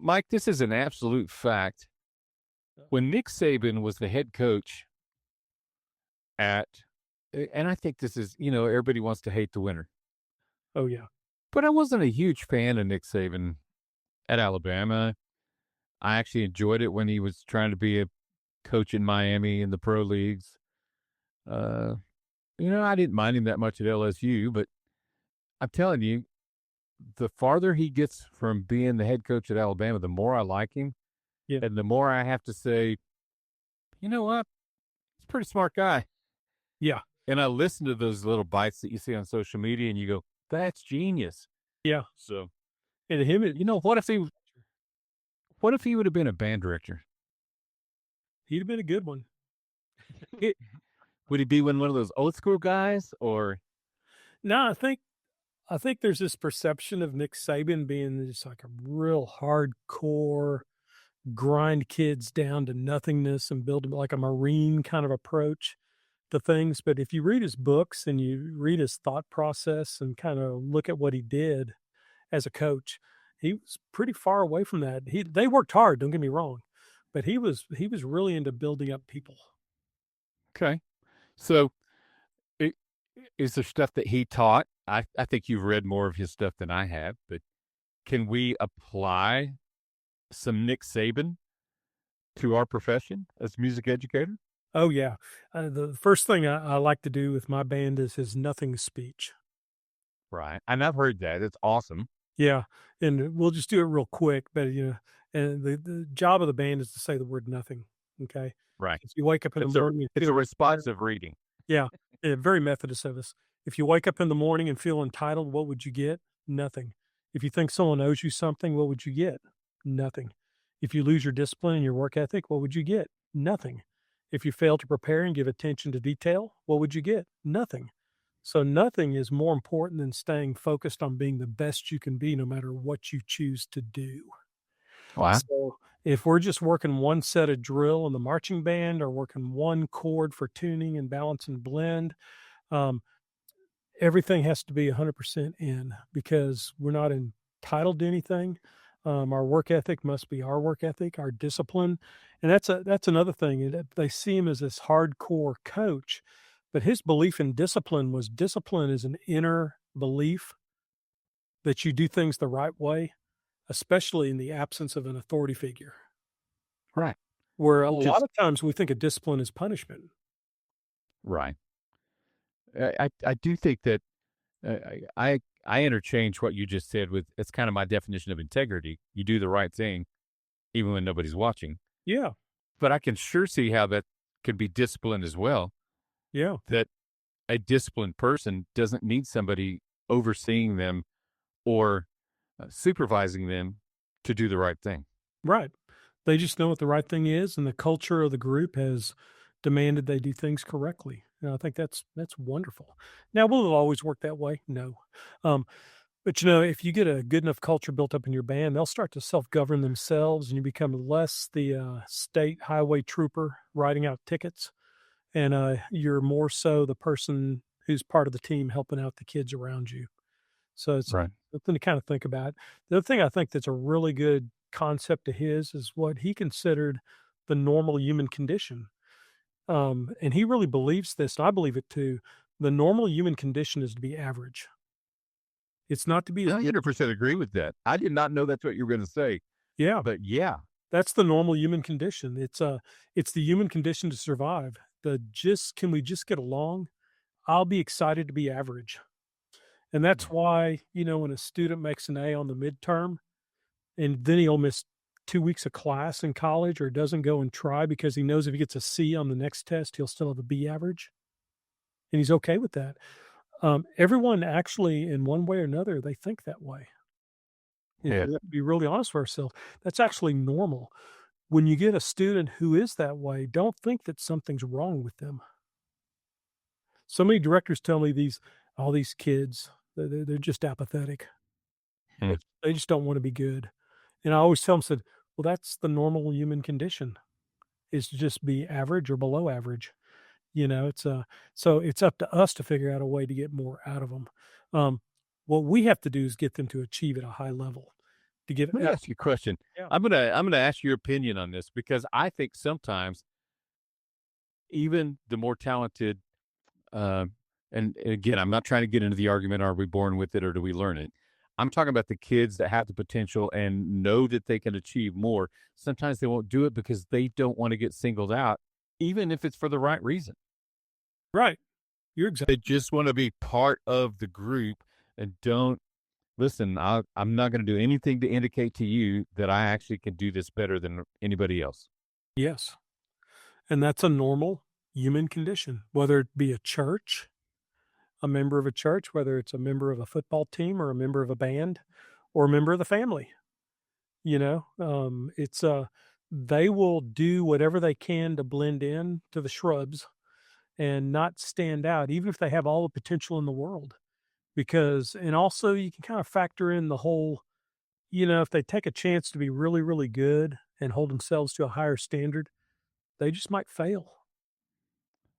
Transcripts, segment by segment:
Mike, this is an absolute fact. When Nick Saban was the head coach at, and I think this is, everybody wants to hate the winner, Oh, yeah. but I wasn't a huge fan of Nick Saban at Alabama. I actually enjoyed it when he was trying to be a coach in Miami in the pro leagues. Uh, I didn't mind him that much at LSU, but I'm telling you, the farther he gets from being the head coach at Alabama, the more I like him. Yeah. And the more I have to say, you know what? He's a pretty smart guy. Yeah. And I listen to those little bites that you see on social media and you go, that's genius. Yeah. So, And him, what if he would have been a band director? he'd have been a good one. Would he be one of those old school guys or? No, I think there's this perception of Nick Saban being just like a real hardcore, grind kids down to nothingness and build them like a Marine kind of approach to things. But if you read his books and you read his thought process and kind of look at what he did as a coach, he was pretty far away from that. They worked hard, don't get me wrong, but he was really into building up people. Okay. So, i- is there stuff that he taught? I think you've read more of his stuff than I have, but can we apply some Nick Saban to our profession as music educator? Oh yeah, the first thing I like to do with my band is his nothing speech. Right. And I've heard that. It's awesome. Yeah, and we'll just do it real quick, but, and the job of the band is to say the word "nothing," okay? Right. If you wake up in the morning and It's a feel entitled. responsive reading. Yeah, very Methodist of us. If you wake up in the morning and feel entitled, what would you get? Nothing. If you think someone owes you something, what would you get? Nothing. If you lose your discipline and your work ethic, what would you get? Nothing. If you fail to prepare and give attention to detail, what would you get? Nothing. So nothing is more important than staying focused on being the best you can be no matter what you choose to do. Wow. So if we're just working one set of drill in the marching band or working one chord for tuning and balance and blend, um, everything has to be 100% in because we're not entitled to anything. Our work ethic must be our work ethic, our discipline, and that's another thing. They see him as this hardcore coach, but his belief in discipline was discipline is an inner belief that you do things the right way, especially in the absence of an authority figure. Right. Where a Which lot is of times we think of discipline as punishment. right. I do think that I interchange what you just said with it's kind of my definition of integrity. You do the right thing even when nobody's watching. Yeah, But I can sure see how that could be discipline as well. yeah, That a disciplined person doesn't need somebody overseeing them or supervising them to do the right thing. right. They just know what the right thing is, and the culture of the group has demanded they do things correctly. And I think that's wonderful. Now, will it always work that way? No. Um, but if you get a good enough culture built up in your band, they'll start to self-govern themselves, and you become less the state highway trooper writing out tickets, and you're more so the person who's part of the team helping out the kids around you. So it's Right. something to kind of think about. The other thing I think that's a really good concept of his is what he considered the normal human condition. And he really believes this, and I believe it too. The normal human condition is to be average. It's not to be, I 100% agree with that. I did not know that's what you were going to say, yeah, but yeah, that's the normal human condition. It's the human condition to survive. Can we just get along? I'll be excited to be average. And that's why, when a student makes an A on the midterm, and then he'll miss 2 weeks of class in college or doesn't go and try because he knows if he gets a C on the next test, he'll still have a B average, and he's okay with that. Everyone actually, in one way or another, they think that way. If yeah, we have to be really honest with ourselves, that's actually normal. When you get a student who is that way, don't think that something's wrong with them. So many directors tell me all these kids, they're just apathetic. mm, They just don't wanna be good. And I always tell them, said, "Well, that's the normal human condition, is to just be average or below average." So it's up to us to figure out a way to get more out of them. What we have to do is get them to achieve at a high level. to get Let me ask you a question. yeah. I'm gonna ask your opinion on this because I think sometimes even the more talented, uh, and again, I'm not trying to get into the argument, are we born with it or do we learn it? I'm talking about the kids that have the potential and know that they can achieve more. Sometimes they won't do it because they don't want to get singled out, even if it's for the right reason. Right. You're exactly They just want to be part of the group and don't listen. I'm not going to do anything to indicate to you that I actually can do this better than anybody else. yes. And that's a normal human condition, whether it be a church, a member of a church, whether it's a member of a football team or a member of a band or a member of the family. It's they will do whatever they can to blend in to the shrubs and not stand out, even if they have all the potential in the world. Because, and also you can kind of factor in the whole, if they take a chance to be really, really good and hold themselves to a higher standard, they just might fail.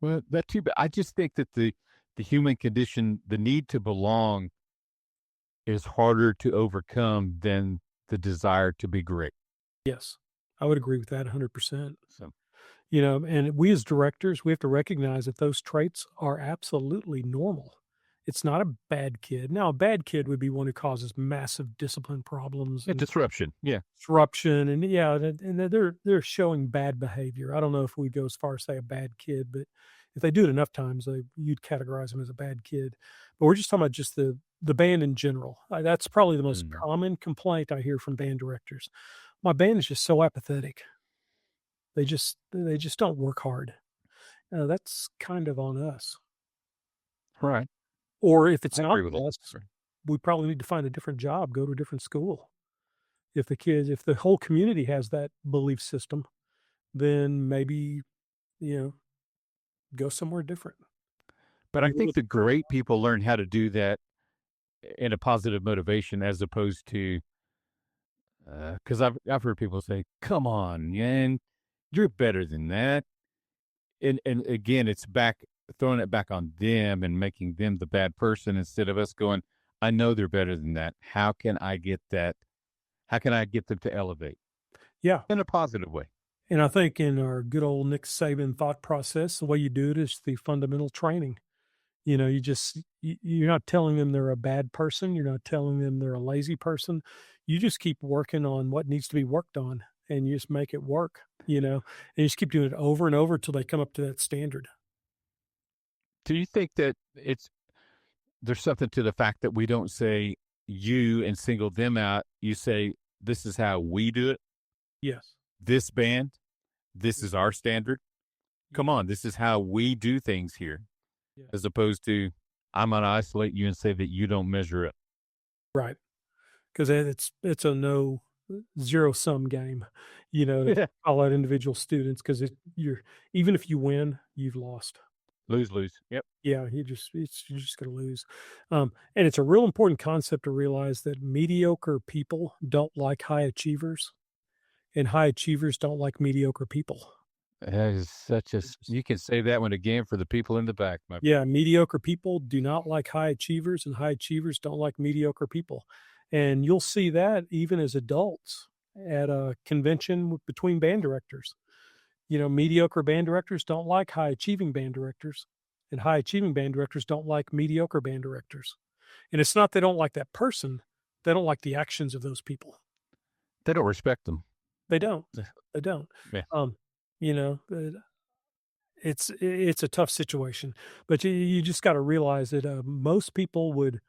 Well, that too, but I just think that the human condition, the need to belong, is harder to overcome than the desire to be great. Yes, I would agree with that 100%. So, And we as directors, we have to recognize that those traits are absolutely normal. It's not a bad kid. Now, a bad kid would be one who causes massive discipline problems yeah, and disruption. Yeah, disruption, and yeah, and they're showing bad behavior. I don't know if we'd go as far as say a bad kid, but if they do it enough times, you'd categorize them as a bad kid. But we're just talking about just the band in general. That's probably the most mm. common complaint I hear from band directors. My band is just so apathetic. They just don't work hard. That's kind of on us. Right. Or if it's I not agree with all. us, we probably need to find a different job, go to a different school. If the whole community has that belief system, then maybe, you know, go somewhere different. But I Be a think little the great people learn how to do that in a positive motivation, as opposed to because I've heard people say, "Come on, man, you're better than that." And again, it's back throwing it back on them and making them the bad person instead of us going, "I know they're better than that. How can I get that? How can I get them to elevate yeah, in a positive way?" and I think in our good old Nick Saban thought process, the way you do it is the fundamental training. You're not telling them they're a bad person, you're not telling them they're a lazy person. You just keep working on what needs to be worked on, and you just make it work, and you just keep doing it over and over till they come up to that standard. Do you think that there's something to the fact that we don't say you and single them out? You say, "This is how we do it. Yes. This band, this Yeah. is our standard. Come Yeah. on, this is how we do things here," Yeah. as opposed to, "I'm gonna isolate you and say that you don't measure up." Right. 'Cause it's a no zero sum game, to Yeah. call out individual students 'cause you're even if you win, you've lost. Lose, lose. Yep. Yeah, you're just gonna lose. And it's a real important concept to realize that mediocre people don't like high achievers, and high achievers don't like mediocre people. That is such a They're just you can say that one again for the people in the back, my Yeah, friend. mediocre people do not like high achievers, and high achievers don't like mediocre people. And you'll see that even as adults at a convention between band directors. Mediocre band directors don't like high achieving band directors, and high achieving band directors don't like mediocre band directors. And it's not they don't like that person, they don't like the actions of those people. They don't respect them. They don't. They don't. Yeah. Um, you know, uh, it's a tough situation, but you just got to realize that most people would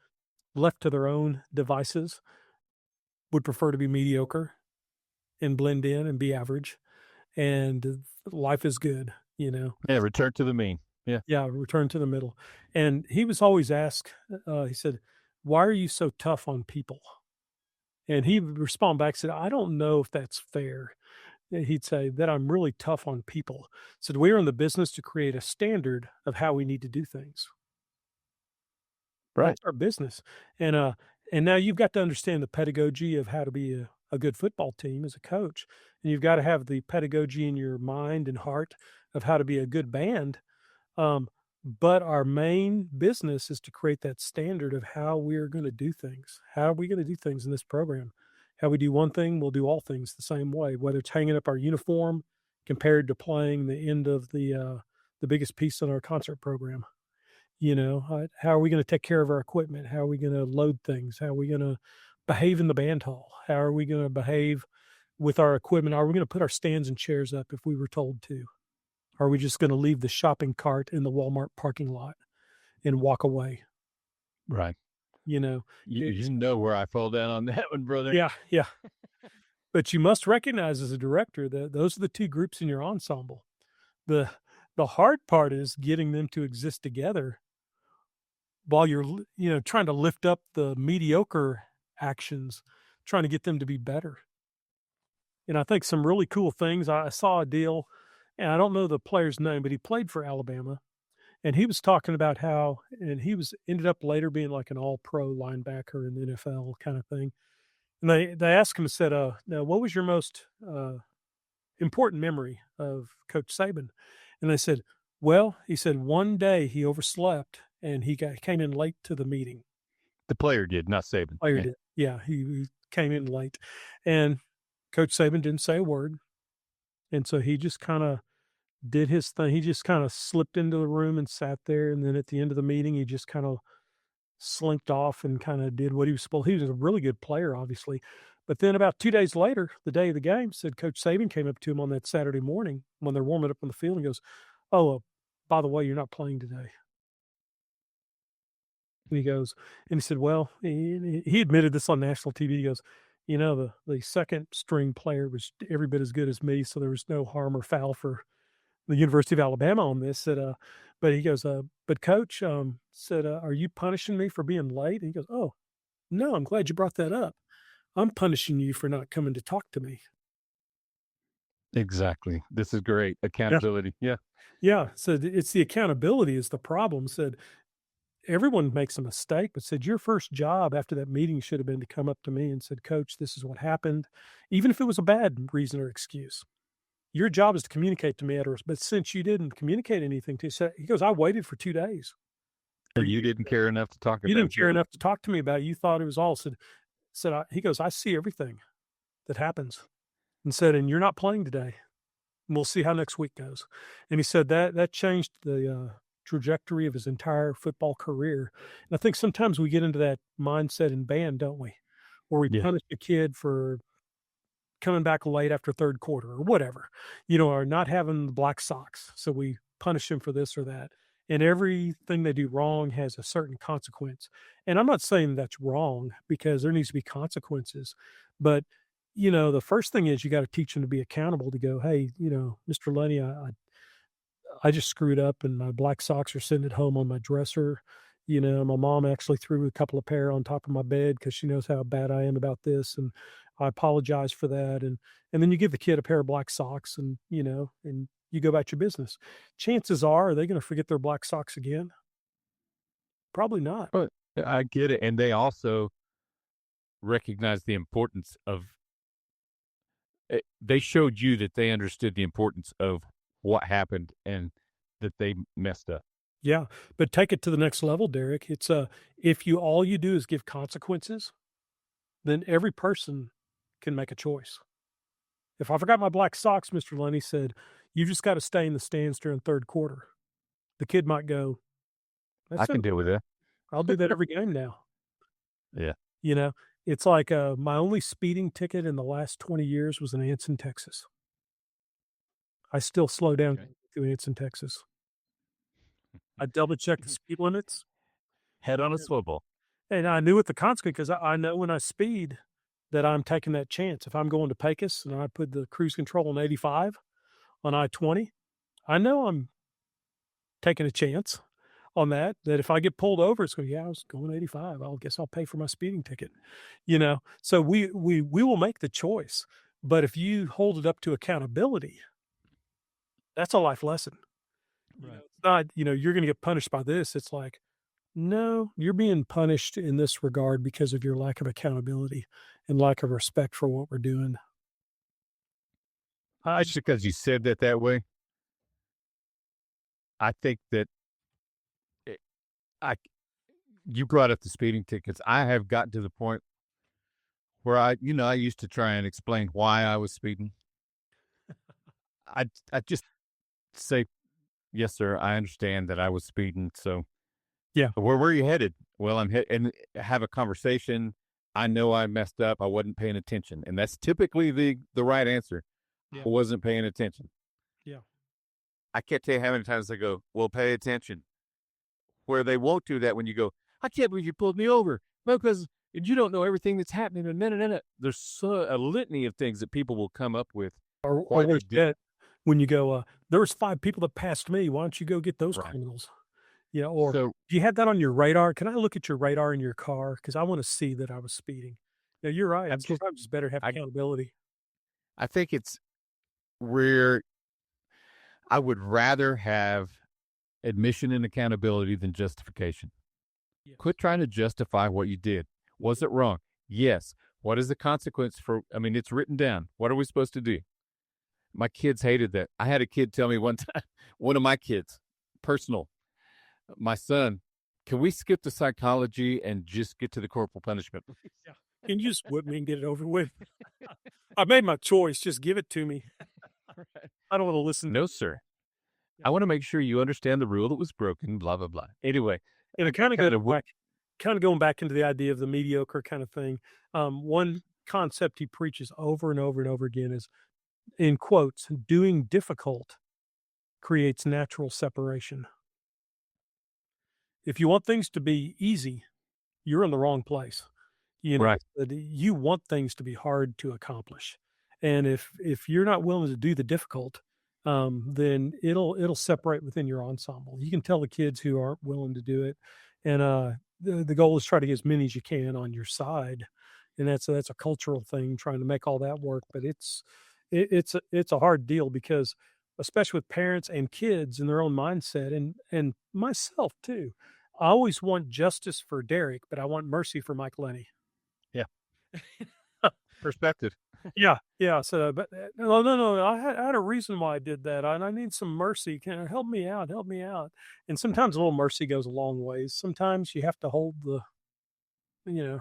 left to their own devices, would prefer to be mediocre and blend in and be average, and life is good, you know? Yeah, return to the mean. Yeah. Yeah, return to the middle. And he was always asked, he said, "Why are you so tough on people?" And he would respond back, said, "I don't know if that's fair." And he'd say, "That I'm really tough on people." Said, "We are in the business to create a standard of how we need to do things." Right. That's our business. And, uh, and now you've got to understand the pedagogy of how to be a good football team as a coach. And you've got to have the pedagogy in your mind and heart of how to be a good band. But our main business is to create that standard of how we're going to do things. How are we going to do things in this program? How we do one thing, we'll do all things the same way, whether it's hanging up our uniform compared to playing the end of the biggest piece in our concert program. How are we going to take care of our equipment? How are we going to load things? How are we going to behave in the band hall? How are we going to behave with our equipment? Are we going to put our stands and chairs up if we were told to? Are we just going to leave the shopping cart in the Walmart parking lot and walk away? Right. You know, You it's know where I fall down on that one, brother. yeah, yeah. But you must recognize as a director that those are the two groups in your ensemble. The the hard part is getting them to exist together while you're trying to lift up the mediocre actions, trying to get them to be better. And I think some really cool things. I saw a deal, and I don't know the player's name, but he played for Alabama, and he was talking about how, and he was ended up later being like an all pro linebacker in the NFL kind of thing. And they asked him, said, now what was your most important memory of Coach Saban? And they said, well, he said one day he overslept and came in late to the meeting. The player did, not Saban. Player Yeah. did. Yeah, he came in late. And Coach Saban didn't say a word. And so he just kind of did his thing. He just kind of slipped into the room and sat there. And then at the end of the meeting, he just kind of slinked off and kind of did what he was supposed. He was a really good player, obviously. But then about 2 days later, the day of the game, said Coach Saban came up to him on that Saturday morning when they're warming up on the field and goes, "Oh, by the way, you're not playing today." And he goes, and he said, "Well," he admitted this on national TV. He goes, the second string player was every bit as good as me, so there was no harm or foul for the University of Alabama on this." But he goes, "But coach," said, "Are you punishing me for being late?" And he goes, "Oh, no, I'm glad you brought that up. I'm punishing you for not coming to talk to me." Exactly. This is great. Yeah. Accountability. Yeah. Yeah. Said it's the accountability is the problem. Said everyone makes a mistake, but said your first job after that meeting should have been to come up to me and said, "Coach, this is what happened," even if it was a bad reason or excuse. Your job is to communicate to me at but since you didn't communicate anything to say, he goes, "I waited for 2 days for And you you didn't care enough to talk You about didn't it. care Yeah. enough to talk to me about it. You thought it was all." He goes, "I see everything that happens," and said, "And you're not playing today. And we'll see how next week goes." And he said that changed the trajectory of his entire football career. And I think sometimes we get into that mindset in band, don't we? Where we Yeah. punish a kid for coming back late after third quarter or whatever, or not having the black socks. So we punish them for this or that. And everything they do wrong has a certain consequence. And I'm not saying that's wrong because there needs to be consequences. But, the first thing is you got to teach them to be accountable to go, hey, Mr. Lunney, I just screwed up and my black socks are sitting at home on my dresser. My mom actually threw a couple of pair on top of my bed because she knows how bad I am about this. And I apologize for that. And then you give the kid a pair of black socks and you go about your business. Chances are they going to forget their black socks again? Probably not. But I get it. And they also recognize the importance of they showed you that they understood the importance of what happened and that they messed up. Yeah. But take it to the next level, Derek. It's if all you do is give consequences, then every person can make a choice. If I forgot my black socks, Mr. Lunney said, you just got to stay in the stands during third quarter. The kid might go, I that's can it. deal with that. I'll do that every game now. Yeah. You know, it's like my only speeding ticket in the last 20 years was in Anson, Texas. I still slow down Okay. through Anson, Texas. I double check the speed limits. Head on a Yeah. swivel. And I knew what the consequence because I know when I speed that I'm taking that chance. If I'm going to Pecos and I put the cruise control on 85 on I-20, I know I'm taking a chance on that if I get pulled over, it's going, yeah, I was going 85. I guess I'll pay for my speeding ticket, So we will make the choice. But if you hold it up to accountability, that's a life lesson. Right. It's not, you're going to get punished by this. It's like, no, you're being punished in this regard because of your lack of accountability and lack of respect for what we're doing. I Just just, because you said that way, I think that it, I you brought up the speeding tickets. I have gotten to the point where I used to try and explain why I was speeding. I just say, "Yes, sir. I understand that I was speeding. So, Yeah, where were you headed?" Well, I'm hit and have a conversation. I know I messed up. I wasn't paying attention, and that's typically the right answer. yeah, I wasn't paying attention. yeah. I can't tell you how many times I go, "Well, pay attention." Where they won't do that when you go, "I can't believe you pulled me over." Well, because you don't know everything that's happening in a minute. There's a litany of things that people will come up with Or why they worse did. yet, when you go, "There was 5 people that passed me, why don't you go get those Right. criminals?" Yeah, or, So "Do you have that on your radar? Can I look at your radar in your car? Because I wanna see that I was speeding." Yeah, you're right, I'm just, sometimes it's better to have I, accountability. I think it's where I would rather have admission and accountability than justification. Yes. Quit trying to justify what you did. Was Yeah, it wrong? Yes. What is the consequence for? I mean, it's written down. What are we supposed to do? My kids hated that. I had a kid tell me one time, one of my kids, personal, my son, can we skip the psychology and just get to the corporal punishment? yeah. Can you just whip me and get it over with? I made my choice, just give it to me. I don't wanna listen to No, you. sir. Yeah. I want to make sure you understand the rule that was broken, blah, blah, blah. Anyway, And it I'm kinda goes kind of, back kinda going back into the idea of the mediocre kind of thing, one concept he preaches over and over and over again is, in quotes, "Doing difficult creates natural separation." If you want things to be easy, you're in the wrong place. You know, right. you want things to be hard to accomplish, and if you're not willing to do the difficult, then it'll separate within your ensemble. You can tell the kids who aren't willing to do it, and the goal is try to get as many as you can on your side, and that's a cultural thing trying to make all that work. But it's a hard deal because especially with parents and kids and their own mindset, and myself too. I always want justice for Derek, but I want mercy for Mike Lenny. Yeah. Perspective. Yeah, yeah, so, but, no, no, no, I had a reason why I did that, and I need some mercy, can help me out, help me out, and sometimes a little mercy goes a long ways. Sometimes you have to hold the you know,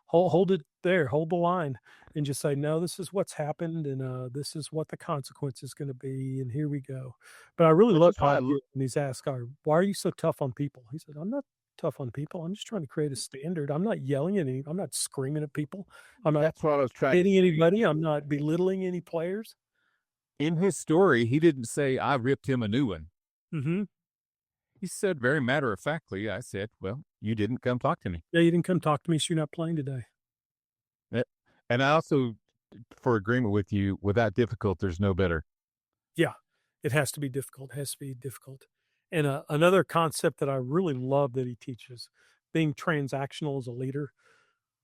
hold it there, hold the line, and just say, "No, this is what's happened, and, this is what the consequence is gonna be, and here we go." But I really Which love is how why when he's asked, "Why are you so tough on people?" He said, "I'm not tough on people, I'm just trying to create a standard. I'm not yelling at any I'm not screaming at people. I'm not that's what I was trying to hitting say. anybody. I'm not belittling any players." In his story, he didn't say, I ripped him a new one. Mhm. He said, very matter of factly, I said, well, you didn't come talk to me. "Yeah, you didn't come talk to me, so you're not playing today." Eh, And I also, for agreement with you, without difficult, there's no better. Yeah, it has to be difficult, it has to be difficult. And, another concept that I really love that he teaches, being transactional as a leader.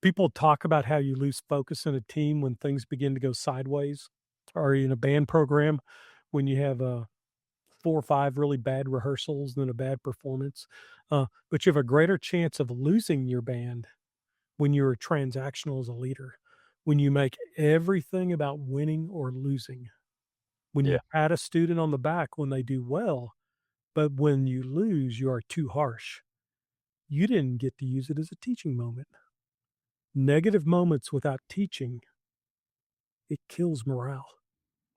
People talk about how you lose focus in a team when things begin to go sideways, or in a band program when you have, 4 or 5 really bad rehearsals, then a bad performance, but you have a greater chance of losing your band when you're transactional as a leader, when you make everything about winning or losing, when you Yeah. pat a student on the back when they do well, but when you lose, you are too harsh. You didn't get to use it as a teaching moment. Negative moments without teaching, it kills morale.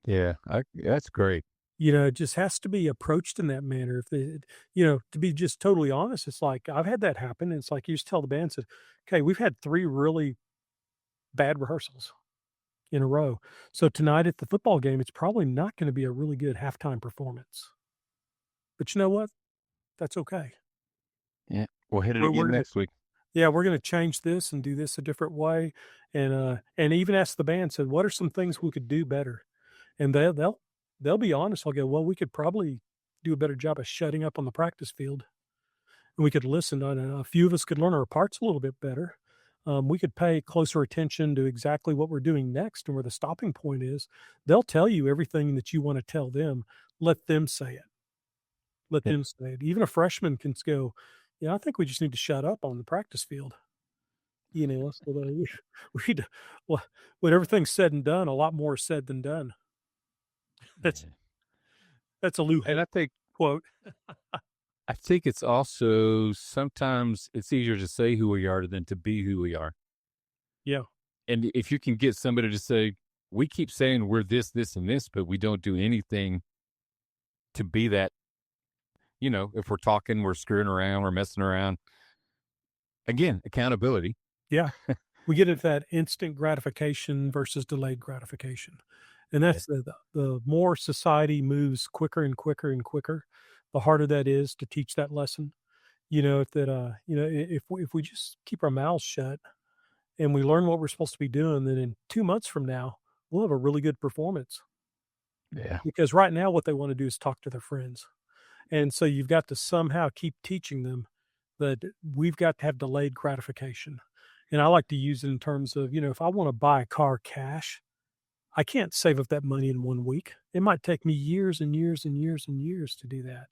Yeah. That's great. It just has to be approached in that manner. If it, to be just totally honest, it's like I've had that happen. And it's like you just tell the band, said, "Okay, we've had 3 really bad rehearsals in a row. So tonight at the football game, it's probably not going to be a really good halftime performance. But you know what? That's okay. Yeah. We'll hit it We're again gonna next week. Yeah, we're gonna change this and do this a different way." And even ask the band, said, "What are some things we could do better?" And they'll be honest. I'll go, "Well, we could probably do a better job of shutting up on the practice field, and we could listen, and a few of us could learn our parts a little bit better. We could pay closer attention to exactly what we're doing next and where the stopping point is." They'll tell you everything that you wanna tell them. Let them say it. Let Yeah. them say it. Even a freshman can go, "Yeah, I think we just need to shut up on the practice field." So we d well, when everything's said and done, a lot more is said than done. That's Yeah. that's a Lou And Holtz quote. I think it's also sometimes it's easier to say who we are than to be who we are. Yeah, And if you can get somebody to say, we keep saying we're this, this, and this, but we don't do anything to be that, if we're talking, we're screwing around, we're messing around. Again, accountability. Yeah. We get at that instant gratification versus delayed gratification. And Yeah. that's the more society moves quicker and quicker and quicker, the harder that is to teach that lesson. If we just keep our mouths shut and we learn what we're supposed to be doing, then in 2 months from now, we'll have a really good performance. Yeah. Because right now what they wanna do is talk to their friends. And so you've got to somehow keep teaching them that we've got to have delayed gratification. And I like to use it in terms of, if I want to buy a car cash, I can't save up that money in 1 week. It might take me years and years and years and years to do that.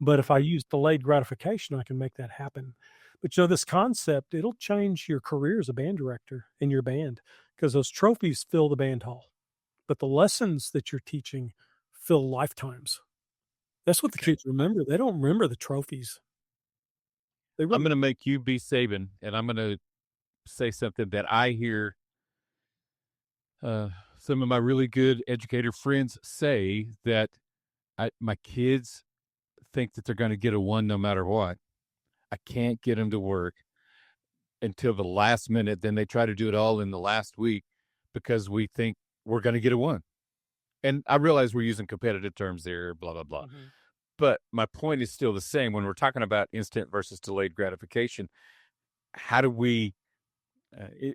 But if I Right. use delayed gratification, I can make that happen. But this concept, it'll change your career as a band director in your band because those trophies fill the band hall. But the lessons that you're teaching fill lifetimes. That's what the Okay. kids remember. They don't remember the trophies. They I'm really going to make you be Saban, and I'm going to say something that I hear uh, some of my really good educator friends say that my kids think that they're going to get a one no matter what. I can't get them to work until the last minute. Then they try to do it all in the last week because we think we're going to get a one. And I realize we're using competitive terms there, blah, blah, blah. Mhm. But my point is still the same. When we're talking about instant versus delayed gratification, how do we,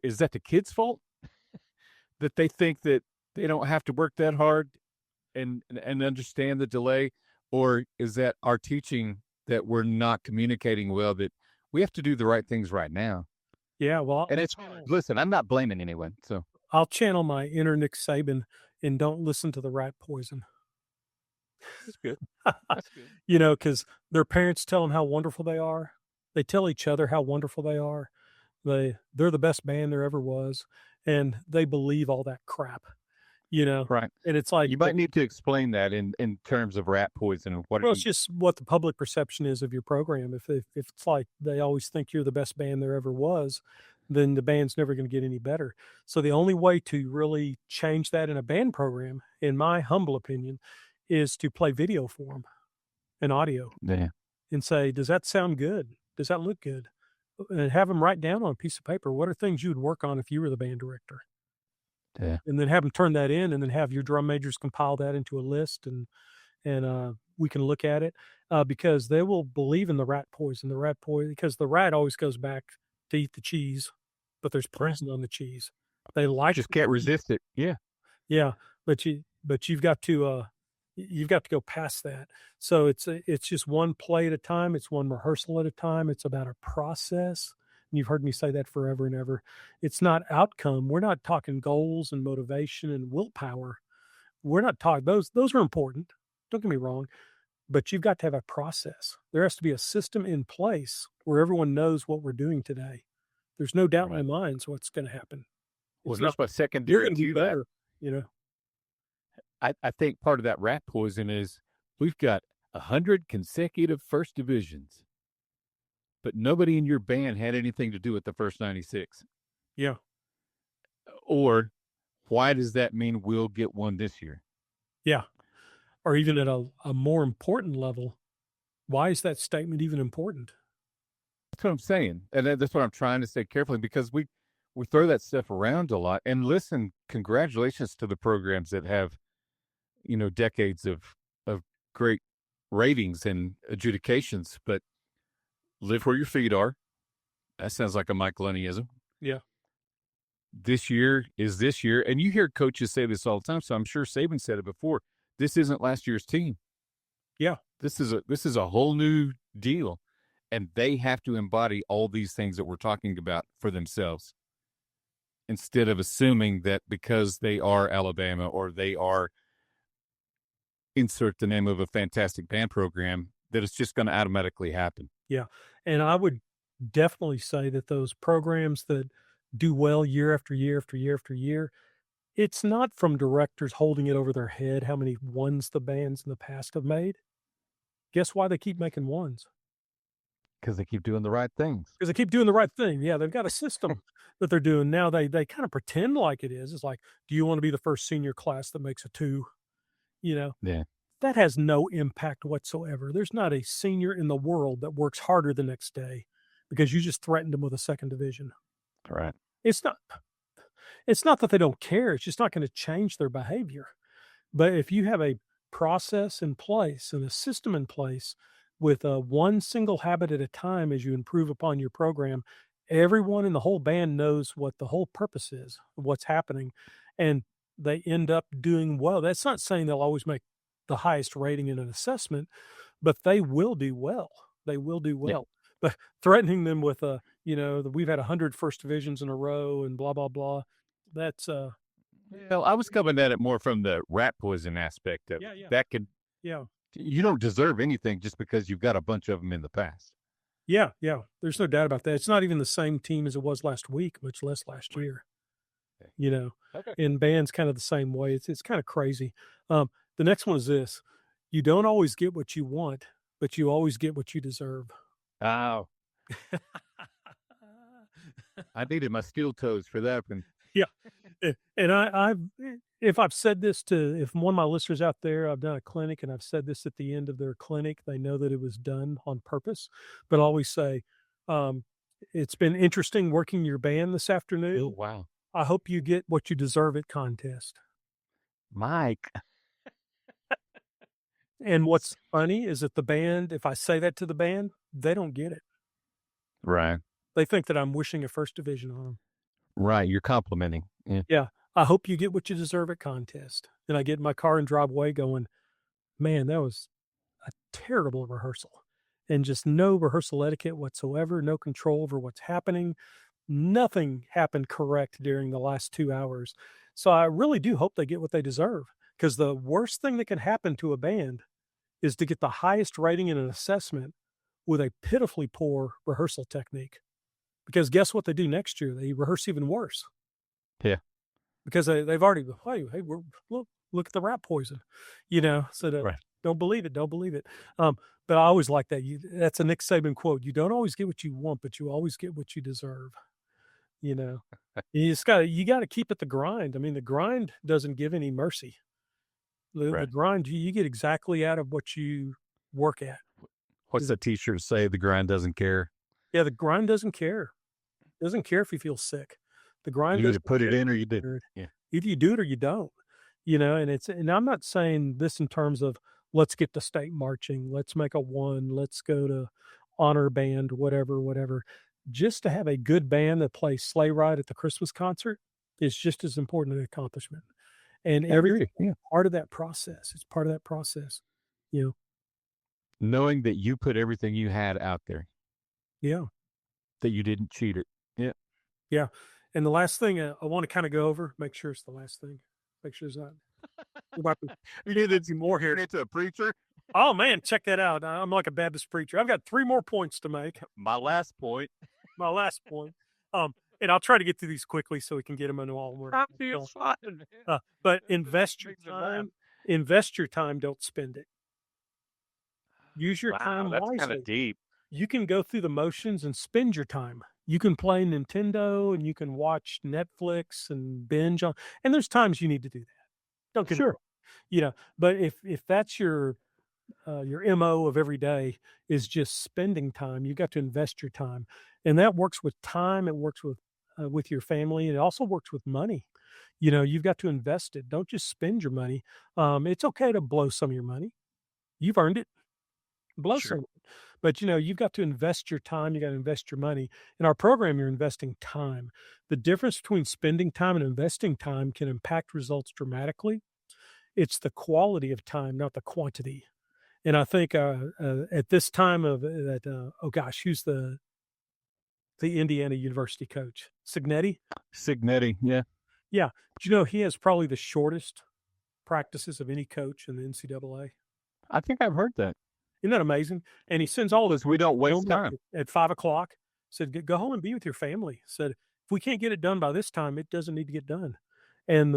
is that the kid's fault that they think that they don't have to work that hard and understand the delay? Or is that our teaching that we're not communicating well, that we have to do the right things right now? Yeah, well, And it's hard. Listen, I'm not blaming anyone. So I'll channel my inner Nick Saban and don't listen to the rat poison. that's good. That's good. Because their parents tell them how wonderful they are. They tell each other how wonderful they are. They're the best band there ever was, and they believe all that crap, you know? Right. And it's like, You might need to explain that in terms of rat poison and what well, it's you, just what the public perception is of your program. If it's like they always think you're the best band there ever was, then the band's never gonna get any better. So the only way to really change that in a band program, in my humble opinion, is to play video for them and audio yeah, and say, "Does that sound good? Does that look good?" And have them write down on a piece of paper, what are things you would work on if you were the band director? yeah, And then have them turn that in and then have your drum majors compile that into a list and we can look at it because they will believe in the rat poison. The rat poison because the rat always goes back to eat the cheese, but there's right. poison on the cheese. They like Just the can't cheese. resist it. Yeah, Yeah, but you've got to go past that. So it's just one play at a time. It's one rehearsal at a time. It's about a process. And you've heard me say that forever and ever. It's not outcome. We're not talking goals and motivation and willpower. We're not talking those are important. Don't get me wrong, but you've got to have a process. There has to be a system in place where everyone knows what we're doing today. There's no doubt in right. their minds what's going to happen. Well, It's not here's my you're secondary going to do to that. better, you know. I think part of that rat poison is we've got 100 consecutive first divisions, but nobody in your band had anything to do with the first 96. Yeah. Or why does that mean we'll get one this year? Yeah. Or even at a more important level, why is that statement even important? That's what I'm saying. And that's what I'm trying to say carefully because we throw that stuff around a lot. And listen, congratulations to the programs that have, decades of great ratings and adjudications, but live where your feet are. That sounds like a Mike Lunneyism. Yeah. This year is this year. And you hear coaches say this all the time. So I'm sure Saban said it before. This isn't last year's team. Yeah. This is a whole new deal. And they have to embody all these things that we're talking about for themselves instead of assuming that because they are Alabama or they are insert the name of a fantastic band program that it's just going to automatically happen. Yeah. And I would definitely say that those programs that do well year after year after year after year, it's not from directors holding it over their head how many ones the bands in the past have made. Guess why they keep making ones? because they keep doing the right things. because they keep doing the right thing. Yeah, they've got a system that they're doing now. They kind of pretend like it is. It's like, do you want to be the first senior class that makes a two? You know, Yeah, that has no impact whatsoever. There's not a senior in the world that works harder the next day because you just threatened them with a second division. right. It's not it's not that they don't care, it's just not gonna change their behavior. But if you have a process in place and a system in place with one single habit at a time as you improve upon your program, everyone in the whole band knows what the whole purpose is, of what's happening, and they end up doing well. That's not saying they'll always make the highest rating in an assessment, but they will do well. They will do Yeah. well. But threatening them with we've had 100 first divisions in a row and blah blah blah. That's Well, I was coming at it more from the rat poison aspect of it. yeah, yeah, That could yeah. you don't deserve anything just because you've got a bunch of them in the past. Yeah, yeah, there's no doubt about that. It's not even the same team as it was last week, much less last Right. year, Okay. you know? Okay. And band's kind of the same way. It's kinda crazy. The next one is this: you don't always get what you want, but you always get what you deserve. Oh, I needed my steel toes for that one. Yeah, and if I've said this to if one of my listeners out there, I've done a clinic and I've said this at the end of their clinic, they know that it was done on purpose, but I always say, um, "It's been interesting working your band this Oh, afternoon. wow. I hope you get what you deserve at contest." Mike. And what's funny is that the band if I say that to the band, they don't get it. Right. They think that I'm wishing a first division on them. Right. You're complimenting. Yeah. Yeah, "I hope you get what you deserve at contest." And I get in my car and drive away going, "Man, that was a terrible rehearsal." And just no rehearsal etiquette whatsoever, no control over what's happening. Nothing happened correct during the last 2 hours. So I really do hope they get what they deserve, because the worst thing that can happen to a band is to get the highest rating in an assessment with a pitifully poor rehearsal technique. Because guess what they do next year? They rehearse even worse Yeah. because they've already, hey, look at the rat poison, so Right. don't believe it, don't believe it. But I always like that. That's a Nick Saban quote. You don't always get what you want, but you always get what you deserve. You know, you got to keep it the grind. I mean, the grind doesn't give any mercy. The Right. grind, you get exactly out of what you work at. What's the t-shirt say? The grind doesn't care. Yeah, the grind doesn't care. Doesn't care if you feel sick. The grind You either doesn't put it care. in or you didn't. Or Yeah. either you do it or you don't, and I'm not saying this in terms of let's get to state marching, let's make a one, let's go to honor band, whatever, whatever. Just to have a good band that plays Sleigh Ride at the Christmas concert is just as important an accomplishment. And I everything agree. Yeah. part of that process. It's part of that process. You know? Knowing that you put everything you had out there, Yeah. that you didn't cheat it. Yeah. Yeah. And the last thing I want to kind of go over, make sure it's the last thing. Make sure it's not. We're about to You need to see more here. into a preacher. Oh man, check that out. I'm like a Baptist preacher. I've got 3 more points to make. My last point. My last point. And I'll try to get through these quickly so we can get them into all where I'm being fun. but invest your time, don't spend it. Use your Wow, time that's kind wisely. of deep. You can go through the motions and spend your time. You can play Nintendo and you can watch Netflix and binge on, and there's times you need to do that. Don't get me Sure. wrong, but if that's your MO of every day is just spending time, you got to invest your time. And that works with time, it works with your family, and it also works with money. You've got to invest it. Don't just spend your money. It's okay to blow some of your money. You've earned it. Blow Sure. some. But you've got to invest your time, you got to invest your money. In our program, you're investing time. The difference between spending time and investing time can impact results dramatically. It's the quality of time, not the quantity. And I think at this time of that, oh gosh, who's the Indiana University coach? Signetti? Signetti. Yeah. Yeah. Do you know he has probably the shortest practices of any coach in the NCAA? I think I've heard that. Isn't that amazing? And he sends all Because we don't waste home time. at 5 o'clock. Said, go home and be with your family. Said, if we can't get it done by this time, it doesn't need to get done. And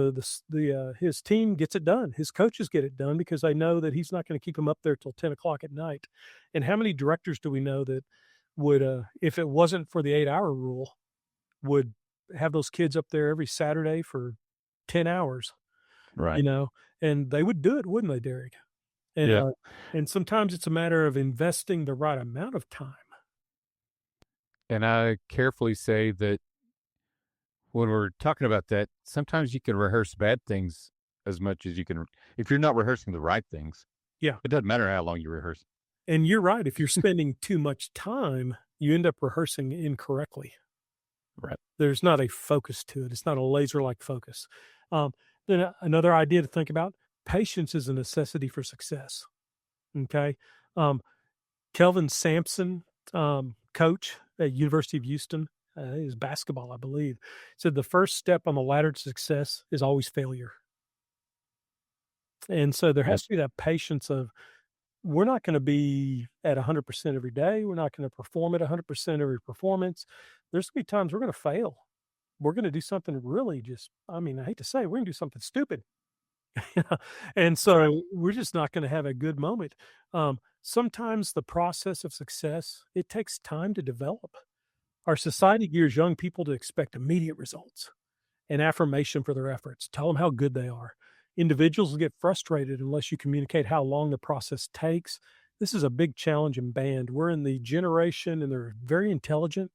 his team gets it done. His coaches get it done because they know that he's not going to keep them up there till 10 o'clock at night. And how many directors do we know that would, if it wasn't for the 8-hour rule, would have those kids up there every Saturday for 10 hours, Right. you know, and they would do it, wouldn't they, Derek? And, Yeah. and sometimes it's a matter of investing the right amount of time. And I carefully say that when we're talking about that, sometimes you can rehearse bad things as much as you can. If you're not rehearsing the right things, Yeah, it doesn't matter how long you rehearse. and you're right, if you're spending too much time, you end up rehearsing incorrectly. Right. There's not a focus to it. It's not a laser-like focus. Um, then another idea to think about, patience is a necessity for success, okay? Um, Kelvin Sampson, coach at University of Houston, his basketball, I believe, said the first step on the ladder to success is always failure. And so there Yep. has to be that patience of we're not going to be at 100% every day. We're not going to perform at 100% every performance. There's going to be times we're going to fail. We're going to do something really just, I mean, I hate to say it, we're going to do something stupid. And Right. so we're just not going to have a good moment. Sometimes the process of success, it takes time to develop. Our Right. society gears young people to expect immediate results and affirmation for their efforts. Tell them how good they are. Individuals will get frustrated unless you communicate how long the process takes. This is a big challenge in band. We're in the generation and they're very intelligent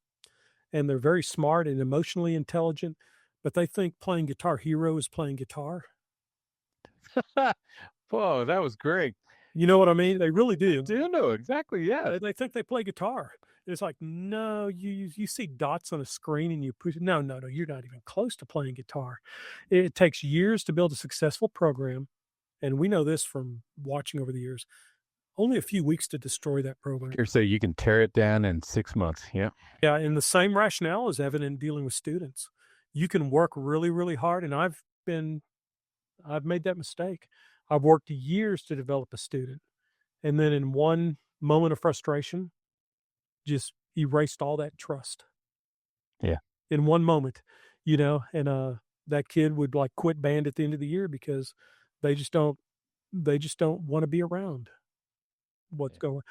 and they're very smart and emotionally intelligent, but they think playing Guitar Hero is playing guitar. Whoa, that was great. You know what I mean? They really I do. do know exactly. Yes. They think they play guitar. It's like, no, you see dots on a screen and you push it. No, no, no, you're not even close to playing guitar. It takes years to build a successful program, and we know this from watching over the years. Only a few weeks to destroy that program. Or say you can tear it down in 6 months. Yeah. Yeah, and the same rationale is evident in dealing with students. You can work really, really hard, and I've made that mistake. I've worked years to develop a student, and then in one moment of frustration, just erased all that trust Yeah. in one moment, you know, and, that kid would, like, quit band at the end of the year because they just don't they just don't wanna be around what's Yeah. going.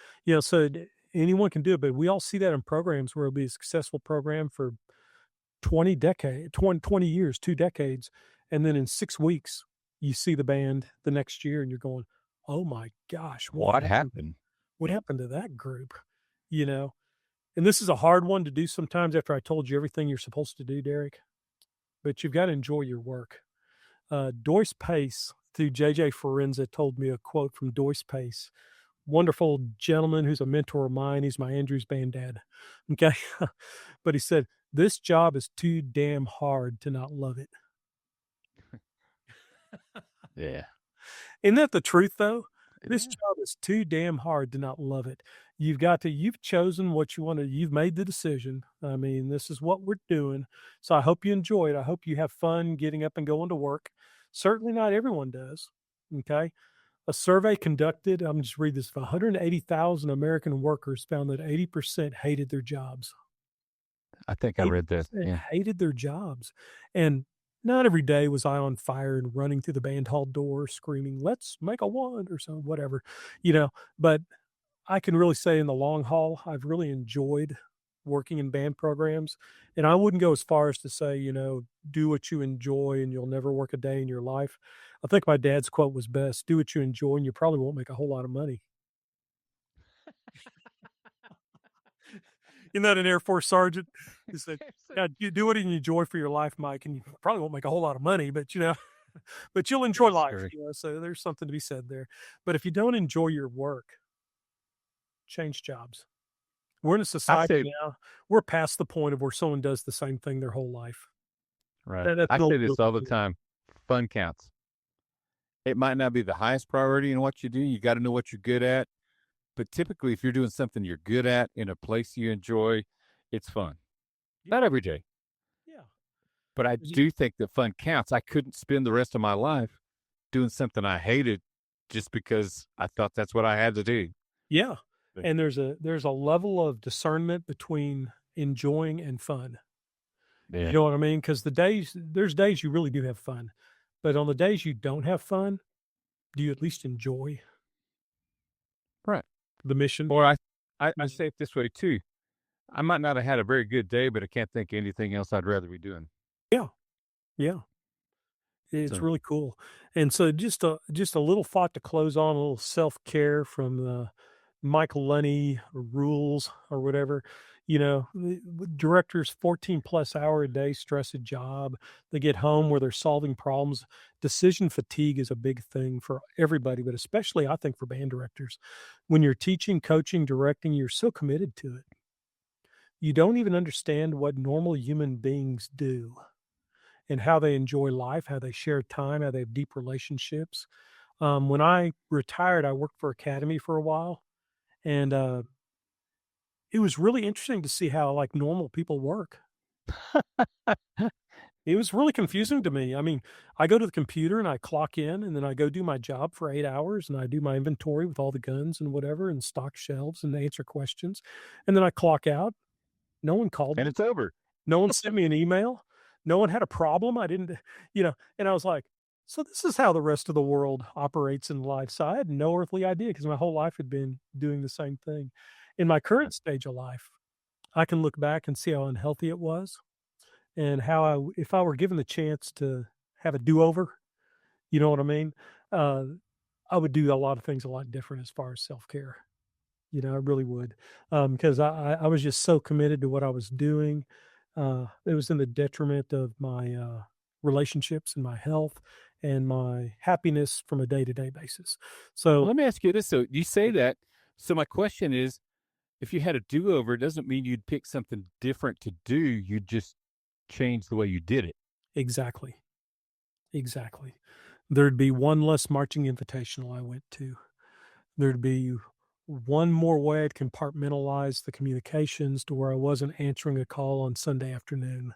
So anyone can do it, but we all see that in programs where it'll be a successful program for 20 years, 2 decades, and then in 6 weeks, you see the band the next year and you're going, "Oh my gosh, What happened? what Yeah. happened to that group?" You know? And this is a hard one to do sometimes after I told you everything you're supposed to do, Derek, but you've gotta enjoy your work. Doyce Pace, through JJ Forenza, told me a quote from Doyce Pace, wonderful gentleman who's a mentor of mine. He's my Andrews band dad. Okay. But he said, "This job is too damn hard to not love it." Yeah. Isn't that the truth, though? It This is. job is too damn hard to not love it. You've chosen what you wanna you've made the decision. I mean, this is what we're doing. So I hope you enjoy it. I hope you have fun getting up and going to work. Certainly not everyone does. Okay. A survey conducted, I'm just read this, of 180,000 American workers found that 80% hated their jobs. I think I read that. 80% Yeah. hated their jobs. And not every day was I on fire and running through the band hall door screaming, "Let's make a one," or so, whatever, you know. But I can really say in the long haul, I've really enjoyed working in band programs. And I wouldn't go as far as to say, do what you enjoy and you'll never work a day in your life. I think my dad's quote was best: do what you enjoy and you probably won't make a whole lot of money. Isn't that an Air Force sergeant? He said, "Yeah, you do what you enjoy for your life, Mike, and you probably won't make a whole lot of money, but but you'll enjoy That's life." great. So there's something to be said there. But if you don't enjoy your work, change jobs. We're in a I society say now, we're past the point of where someone does the same thing their whole life. right. That's I an old say this all the movie. time. Fun counts. It might not be the highest priority in what you do. You got to know what you're good at. But typically, if you're doing something you're good at in a place you enjoy, it's fun. Yeah, Not every day, yeah. but I 'Cause you do think that fun counts. I couldn't spend the rest of my life doing something I hated just because I thought that's what I had to do. Yeah, But and there's a level of discernment between enjoying and fun. You yeah, know what I mean? Because there's days you really do have fun, but on the days you don't have fun, do you at least enjoy right. the mission? Or I You know? say it this way too. I might not have had a very good day, but I can't think of anything else I'd rather be doing. Yeah, yeah. It's So really cool. And so just a little thought to close on, a little self-care from the Michael Lunney rules or whatever. Directors 14 plus hour a day stress a job. They get home where they're solving problems. Decision fatigue is a big thing for everybody, but especially I think for band directors. When you're teaching, coaching, directing, you're so committed to it. You don't even understand what normal human beings do and how they enjoy life, how they share time, how they have deep relationships. When I retired, I worked for Academy for a while, and it was really interesting to see how like normal people work. It was really confusing to me. I mean, I go to the computer and I clock in, and then I go do my job for 8 hours, and I do my inventory with all the guns and whatever, and stock shelves, and answer questions, and then I clock out. No one called and me. it's over. No one sent me an email. No one had a problem. I didn't, and I was like, so this is how the rest of the world operates in life. So I had no earthly idea because my whole life had been doing the same thing. In my current stage of life, I can look back and see how unhealthy it was and how if I were given the chance to have a do over, you know what I mean? Uh, I would do a lot of things a lot different as far as self care. I really would, because I was just so committed to what I was doing. It was in the detriment of my, relationships and my health and my happiness from a day-to-day basis. Well, So let me ask you this. So you say that. So my question is, if you had a do-over, it doesn't mean you'd pick something different to do. You'd just change the way you did it. exactly, exactly. There'd be one less marching invitational I went to. There'd be one more way I'd compartmentalize the communications to where I wasn't answering a call on Sunday afternoon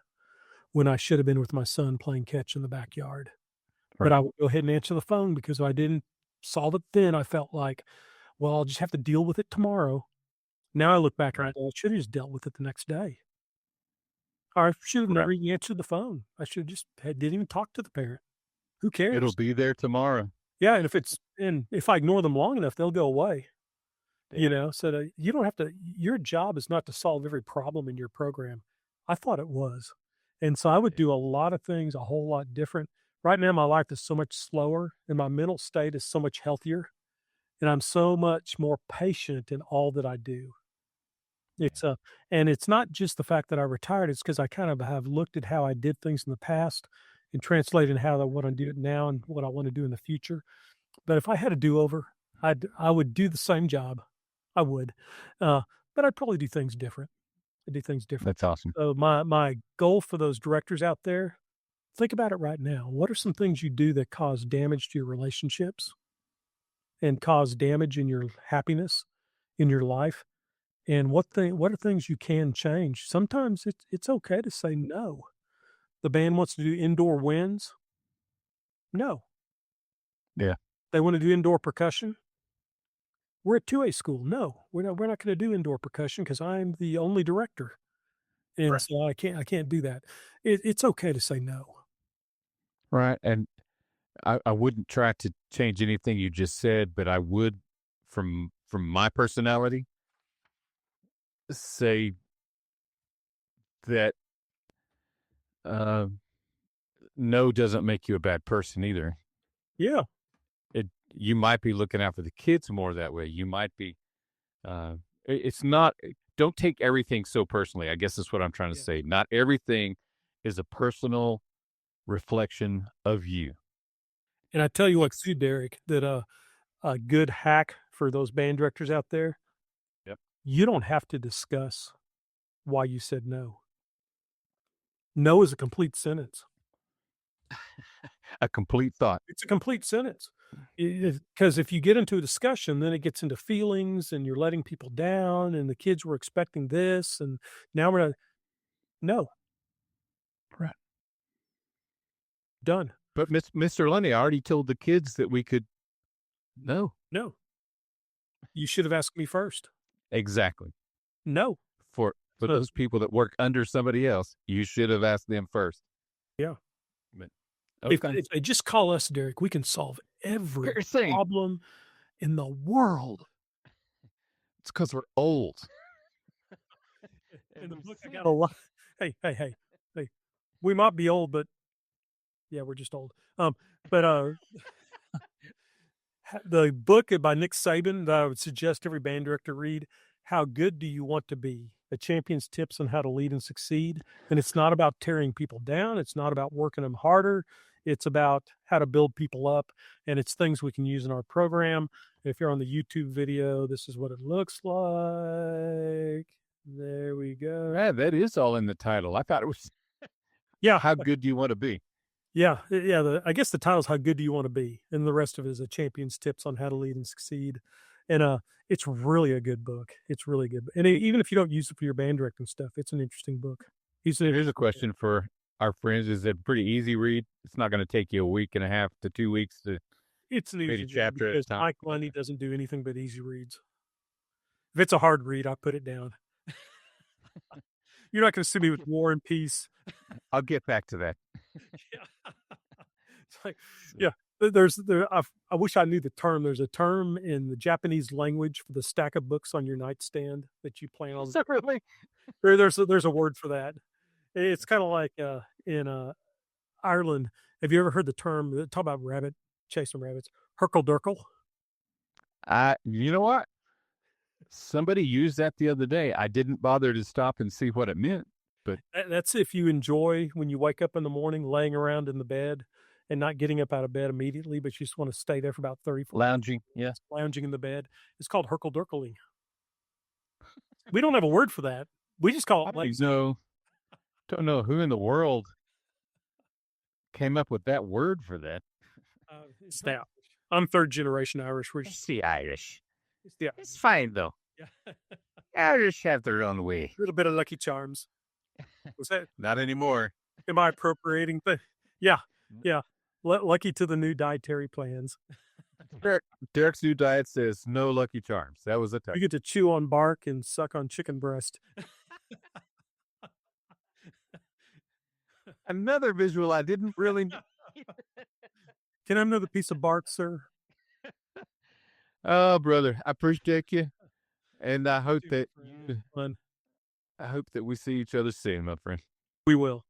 when I should have been with my son playing catch in the backyard. But Right. I would go ahead and answer the phone because if I didn't solve it then, I felt like, well, I'll just have to deal with it tomorrow. Now I look back and I Right. go, I should have just dealt with it the next day. Or I should have Right. never even answered the phone. I should have just didn't even talk to the parent. Who It'll cares? be there tomorrow. Yeah, and if I ignore them long enough, they'll go away. Yeah. So you don't have to. Your job is not to solve every problem in your program. I thought it was, and so I would Yeah. do a lot of things a whole lot different. Right now, my life is so much slower, and my mental state is so much healthier, and I'm so much more patient in all that I do. Yeah. It's and it's not just the fact that I retired, it's because I kind of have looked at how I did things in the past and translated how I wanna do it now and what I wanna do in the future. But if I had a do-over, I would do the same job. I would, uh, but I'd probably do things different. I'd do things different. That's awesome. So my goal for those directors out there, think about it right now. What are some things you do that cause damage to your relationships and cause damage in your happiness in your life? And what are things you can change? Sometimes it's okay to say no. The band wants to do indoor winds? No. Yeah. They want to do indoor percussion? We're a 2A school. No. We're not gonna do indoor percussion because 'cause I'm the only director, and Right. so I can't do that. It's okay to say no. Right. And I wouldn't try to change anything you just said, but I would, from my personality, say that uh, no doesn't make you a bad person either. Yeah. It You might be looking out for the kids more that way. You might be. It's not. Don't take everything so personally. I guess that's what I'm trying to Yeah. say. Not everything is a personal reflection of you. And I tell you what It's too, Derek, that, a good hack for those band directors out there, Yep. you don't have to discuss why you said no. No is a complete sentence. A complete thought. It's a complete sentence. Because if you get into a discussion, then it gets into feelings and you're letting people down and the kids were expecting this and now we're not no, Right. done. But Mr. Lunny, I already told the kids that we could. No. No, you should have asked me first. Exactly. No. For So, those people that work under somebody else, you should have asked them first. yeah. But If okay. if they just call us, Derek, we can solve every Sure thing. problem in the world. It's because we're old. In the ever book, I got a since. lot. Hey. We might be old, but yeah, we're just old. But the book by Nick Saban that I would suggest every band director read, How Good Do You Want to Be? A Champion's Tips on How to Lead and Succeed. And it's not about tearing people down. It's not about working them harder. It's about how to build people up. And it's things we can use in our program. If you're on the YouTube video, this is what it looks like. There we go. Yeah, that is all in the title. I thought it was Yeah. How Good Do You Want to Be? Yeah. I guess the title's How Good Do You Want to Be? And the rest of it is a champion's tips on how to lead and succeed. And it's really a good book. It's really good. And even if you don't use it for your band directing stuff, it's an interesting book. Here's a question for our friends. Is it a pretty easy read? It's not going to take you a week and a half to 2 weeks to It's an read easy a read chapter at a because time. Mike Lunney doesn't do anything but easy reads. If it's a hard read, I put it down. You're not going to see me with War and Peace. I'll get back to that. Yeah. It's like, yeah, I wish I knew the term. There's a term in the Japanese language for the stack of books on your nightstand that you plan on. Separately. There's a word for that. It's kind of like in Ireland. Have you ever heard the term? Talk about chasing rabbits. Herkle-durkle. You know what? Somebody used that the other day. I didn't bother to stop and see what it meant, but That's if you enjoy when you wake up in the morning, laying around in the bed and not getting up out of bed immediately, but you just want to stay there for about 30, 40 lounging. Yeah. minutes, lounging in the bed. It's called herkle-durkling. We don't have a word for that. We just call I it don't know who in the world came up with that word for that. It's the Irish. I'm third generation Irish. It's the Irish. It's the Irish. It's fine though. Yeah. Irish have their own way. A little bit of Lucky Charms. Was that? Not anymore. Am I appropriating? Yeah. Lucky to the new dietary plans. Derek's new diet says no Lucky Charms. That was a You get to chew on bark and suck on chicken breast. Another visual I didn't really. Can I have another piece of bark, sir? Oh, brother, I appreciate you, and I hope that Fun. we see each other soon, my friend. We will.